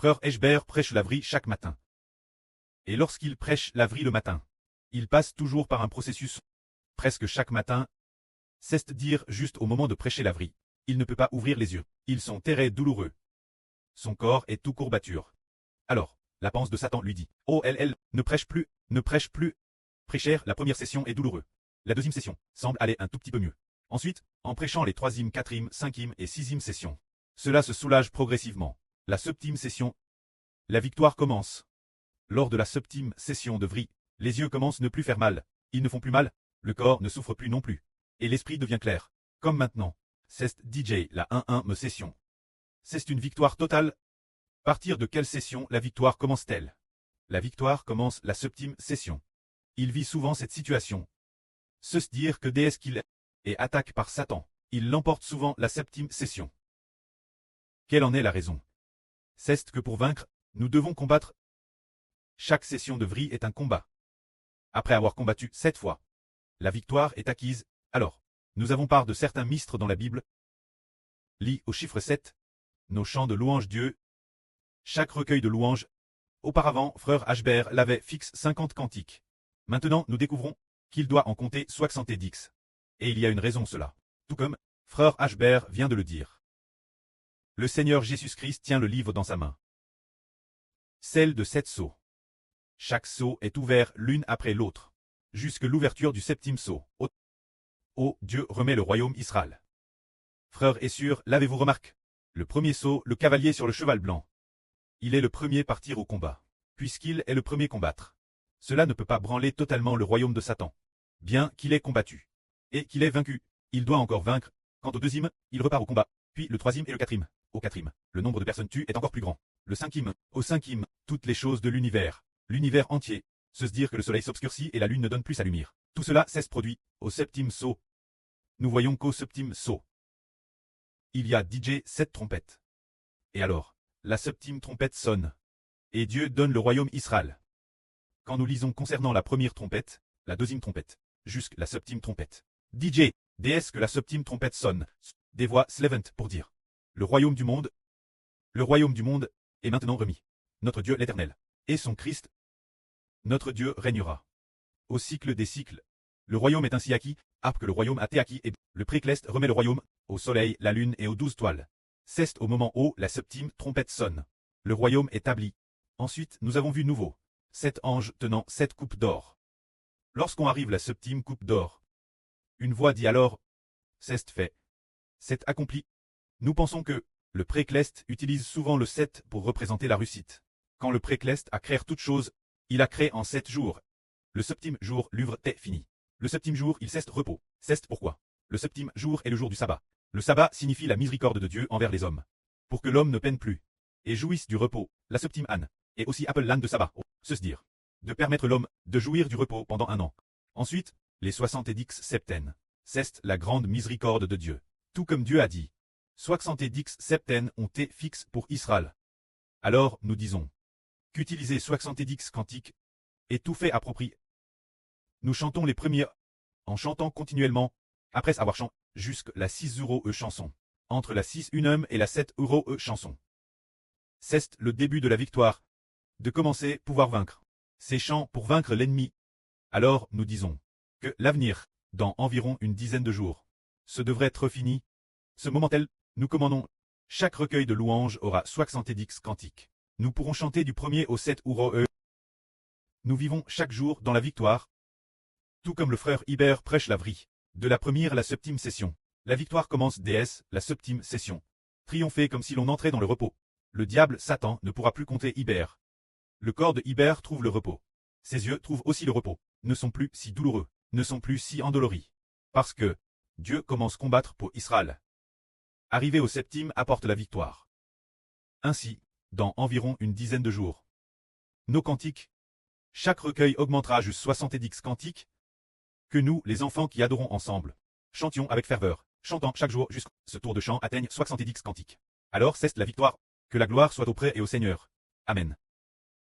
Frère Eschber prêche l'Avri chaque matin. Et lorsqu'il prêche l'Avri le matin, il passe toujours par un processus. Presque chaque matin, c'est-à-dire juste au moment de prêcher l'Avri, il ne peut pas ouvrir les yeux. Ils sont très douloureux. Son corps est tout courbature. Alors, la panse de Satan lui dit, « Oh ne prêche plus, ne prêche plus. » Prêcher la première session est douloureux. La deuxième session semble aller un tout petit peu mieux. Ensuite, en prêchant les troisième, quatrième, cinquième et sixième sessions, cela se soulage progressivement. La septième session, la victoire commence. Lors de la septième session de Vri, les yeux commencent à ne plus faire mal. Ils ne font plus mal, le corps ne souffre plus non plus. Et l'esprit devient clair. Comme maintenant. C'est DJ la 1-1 session. C'est une victoire totale. À partir de quelle session la victoire commence-t-elle? La victoire commence la septième session. Il vit souvent cette situation. Se dire que dès qu'il est et attaque par Satan, il l'emporte souvent la septième session. Quelle en est la raison? C'est que pour vaincre, nous devons combattre. Chaque session de Vri est un combat. Après avoir combattu 7 fois, la victoire est acquise. Alors, nous avons part de certains mystres dans la Bible. Lis au chiffre 7, nos chants de louange Dieu. Chaque recueil de louanges. Auparavant, Frère Eschber l'avait fixe 50 cantiques. Maintenant, nous découvrons qu'il doit en compter 70. Et il y a une raison cela. Tout comme Frère Eschber vient de le dire. Le Seigneur Jésus-Christ tient le livre dans sa main. Celle de 7 sceaux. Chaque sceau est ouvert l'une après l'autre, jusque l'ouverture du septième sceau. Oh, Dieu remet le royaume Israël. Frère et sûr, l'avez-vous remarqué? Le premier sceau, le cavalier sur le cheval blanc. Il est le premier partir au combat, puisqu'il est le premier combattre. Cela ne peut pas branler totalement le royaume de Satan. Bien qu'il ait combattu, et qu'il ait vaincu, il doit encore vaincre. Quant au deuxième, il repart au combat, puis le troisième et le quatrième. Au quatrième, le nombre de personnes tues est encore plus grand. Le cinquième, au cinquième, toutes les choses de l'univers entier, se dire que le soleil s'obscurcit et la lune ne donne plus sa lumière. Tout cela cesse produit au septième sceau. Nous voyons qu'au septième sceau, il y a DJ 7 trompettes. Et alors, la septième trompette sonne. Et Dieu donne le royaume Israël. Quand nous lisons concernant la première trompette, la deuxième trompette, jusqu'à la septième trompette. DJ, déesse que la septième trompette sonne, des voix slevent pour dire. Le royaume du monde est maintenant remis. Notre Dieu l'Éternel et son Christ, notre Dieu régnera. Au cycle des cycles, le royaume est ainsi acquis, que le royaume a été acquis et le précleste remet le royaume, au soleil, la lune et aux 12 toiles. C'est au moment où la septième trompette sonne. Le royaume est établi. Ensuite, nous avons vu nouveau 7 anges tenant 7 coupes d'or. Lorsqu'on arrive à la septième coupe d'or, une voix dit alors, c'est fait. C'est accompli. Nous pensons que le précleste utilise souvent le 7 pour représenter la réussite. Quand le précleste a créé toute chose, il a créé en 7 jours. Le septième jour, l'œuvre est finie. Le septième jour, il cesse repos. C'est pourquoi le septième jour est le jour du sabbat. Le sabbat signifie la miséricorde de Dieu envers les hommes. Pour que l'homme ne peine plus et jouisse du repos, la septième âne, et aussi appelle l'âne de sabbat, se dire, de permettre l'homme de jouir du repos pendant 1 an. Ensuite, les 70 septaines. C'est la grande miséricorde de Dieu. Tout comme Dieu a dit. 70 septaines ont été fixes pour Israël. Alors, nous disons qu'utiliser 70 cantiques est tout fait approprié. Nous chantons les premiers en chantant continuellement, après avoir chanté jusqu'à la 6 € chanson, entre la 6 unum et la 7 € chanson. C'est le début de la victoire, de commencer pouvoir vaincre. Ces chants pour vaincre l'ennemi. Alors, nous disons que l'avenir, dans environ une dizaine de jours, ce devrait être fini. Ce moment-tel, nous commandons, chaque recueil de louanges aura 70 cantiques. Nous pourrons chanter du 1er au 7 €. Nous vivons chaque jour dans la victoire. Tout comme le frère Iber prêche l'Avri, de la première à la septième session. La victoire commence déesse, la septième session. Triompher comme si l'on entrait dans le repos. Le diable, Satan, ne pourra plus compter Iber. Le corps de Iber trouve le repos. Ses yeux trouvent aussi le repos. Ne sont plus si douloureux, ne sont plus si endoloris. Parce que Dieu commence à combattre pour Israël. Arriver au septième apporte la victoire. Ainsi, dans environ une dizaine de jours, nos cantiques, chaque recueil augmentera jusqu'à 70 cantiques, que nous, les enfants qui adorons ensemble, chantions avec ferveur, chantant chaque jour jusqu'à ce tour de chant atteigne 70 cantiques. Alors c'est la victoire. Que la gloire soit auprès et au Seigneur. Amen.